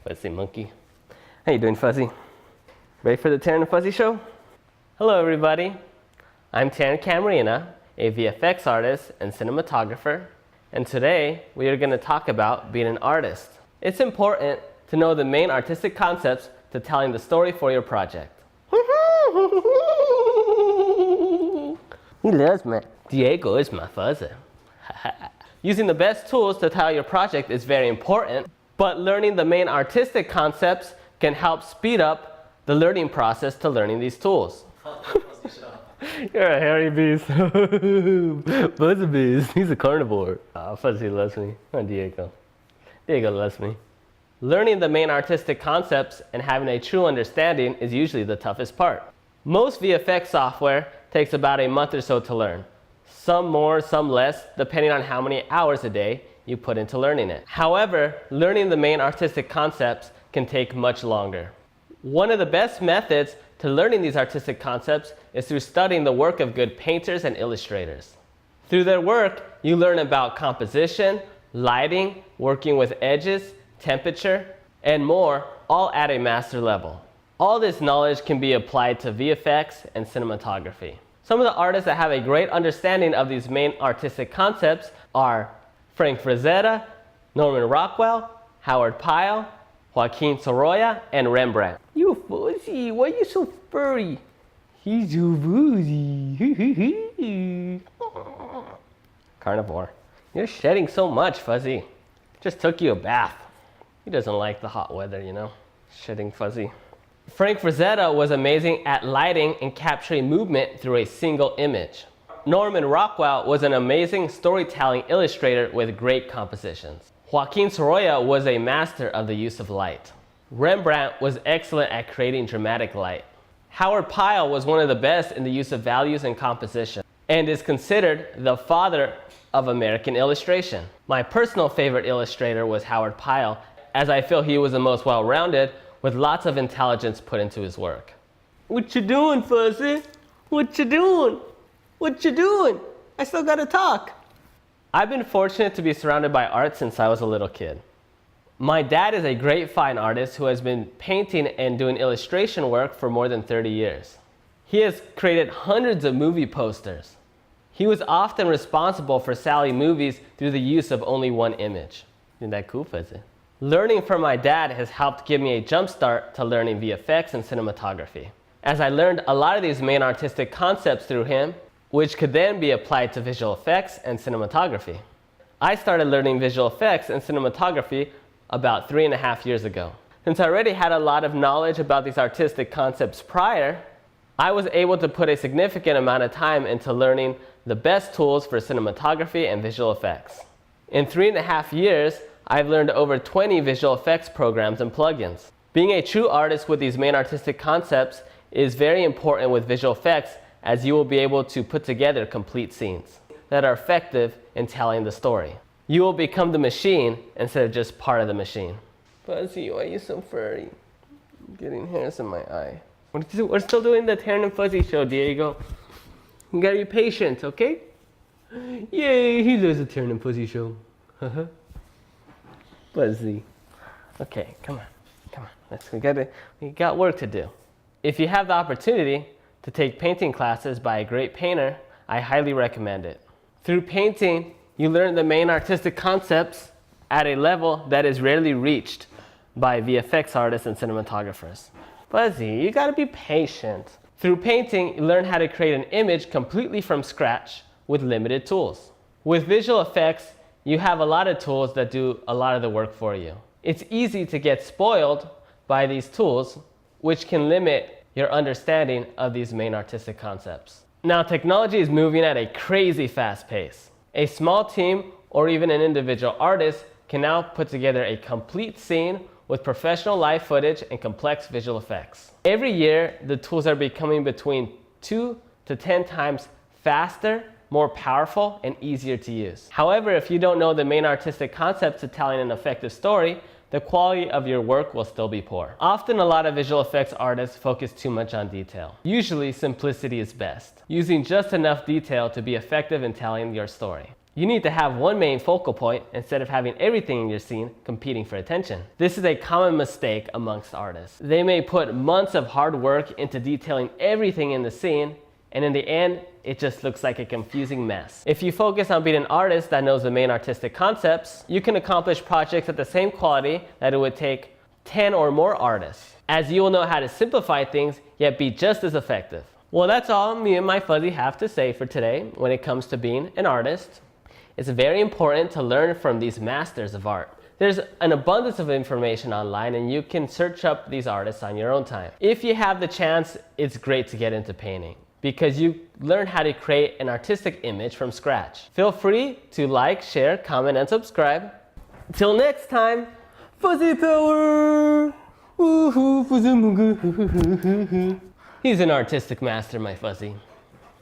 Fuzzy monkey. How you doing, Fuzzy? Ready for the Tarin and Fuzzy Show? Hello, everybody. I'm Tarin Camarena, a VFX artist and cinematographer, and today we are going to talk about being an artist. It's important to know the main artistic concepts to telling the story for your project. He loves me. Diego is my fuzzy. Using the best tools to tell your project is very important, but learning the main artistic concepts can help speed up the learning process to learning these tools. You're a hairy beast. Fuzzy beast. He's a carnivore. Fuzzy loves me. Oh, Diego. Diego loves me. Learning the main artistic concepts and having a true understanding is usually the toughest part. Most VFX software takes about a month or so to learn. Some more, some less, depending on how many hours a day you put into learning it. However, learning the main artistic concepts can take much longer. One of the best methods to learning these artistic concepts is through studying the work of good painters and illustrators. Through their work, you learn about composition, lighting, working with edges, temperature, and more, all at a master level. All this knowledge can be applied to VFX and cinematography. Some of the artists that have a great understanding of these main artistic concepts are Frank Frazetta, Norman Rockwell, Howard Pyle, Joaquin Sorolla, and Rembrandt. You fuzzy, why are you so furry? He's so fuzzy. Carnivore. You're shedding so much, Fuzzy. Just took you a bath. He doesn't like the hot weather, you know. Shedding Fuzzy. Frank Frazetta was amazing at lighting and capturing movement through a single image. Norman Rockwell was an amazing storytelling illustrator with great compositions. Joaquin Sorolla was a master of the use of light. Rembrandt was excellent at creating dramatic light. Howard Pyle was one of the best in the use of values and composition, and is considered the father of American illustration. My personal favorite illustrator was Howard Pyle, as I feel he was the most well-rounded, with lots of intelligence put into his work. What you doing, Fuzzy? What you doing? What you doing? I still gotta talk. I've been fortunate to be surrounded by art since I was a little kid. My dad is a great fine artist who has been painting and doing illustration work for more than 30 years. He has created hundreds of movie posters. He was often responsible for selling movies through the use of only one image. Isn't that cool, Fuzzy? Learning from my dad has helped give me a jump start to learning VFX and cinematography, as I learned a lot of these main artistic concepts through him, which could then be applied to visual effects and cinematography. I started learning visual effects and cinematography about 3.5 years ago. Since I already had a lot of knowledge about these artistic concepts prior, I was able to put a significant amount of time into learning the best tools for cinematography and visual effects. In 3.5 years, I've learned over 20 visual effects programs and plugins. Being a true artist with these main artistic concepts is very important with visual effects, as you will be able to put together complete scenes that are effective in telling the story. You will become the machine instead of just part of the machine. Fuzzy, why are you so furry? I'm getting hairs in my eye. We're still doing the Tarin and Fuzzy Show, Diego. You gotta be patient, okay? Yay, he loves the Tarin and Fuzzy Show. Fuzzy. Okay, come on. We got work to do. If you have the opportunity to take painting classes by a great painter, I highly recommend it. Through painting, you learn the main artistic concepts at a level that is rarely reached by VFX artists and cinematographers. Fuzzy, you gotta be patient. Through painting, you learn how to create an image completely from scratch with limited tools. With visual effects, you have a lot of tools that do a lot of the work for you. It's easy to get spoiled by these tools, which can limit your understanding of these main artistic concepts. Now, technology is moving at a crazy fast pace. A small team or even an individual artist can now put together a complete scene with professional live footage and complex visual effects. Every year, the tools are becoming between 2 to 10 times faster, more powerful, and easier to use. However, if you don't know the main artistic concepts to telling an effective story, the quality of your work will still be poor. Often, a lot of visual effects artists focus too much on detail. Usually, simplicity is best, using just enough detail to be effective in telling your story. You need to have one main focal point instead of having everything in your scene competing for attention. This is a common mistake amongst artists. They may put months of hard work into detailing everything in the scene, and in the end, it just looks like a confusing mess. If you focus on being an artist that knows the main artistic concepts, you can accomplish projects at the same quality that it would take 10 or more artists, as you will know how to simplify things yet be just as effective. Well, that's all me and my fuzzy have to say for today when it comes to being an artist. It's very important to learn from these masters of art. There's an abundance of information online and you can search up these artists on your own time. If you have the chance, it's great to get into painting because you learn how to create an artistic image from scratch. Feel free to like, share, comment, and subscribe. Till next time, Fuzzy Power! Woohoo, Fuzzy. He's an artistic master, my fuzzy.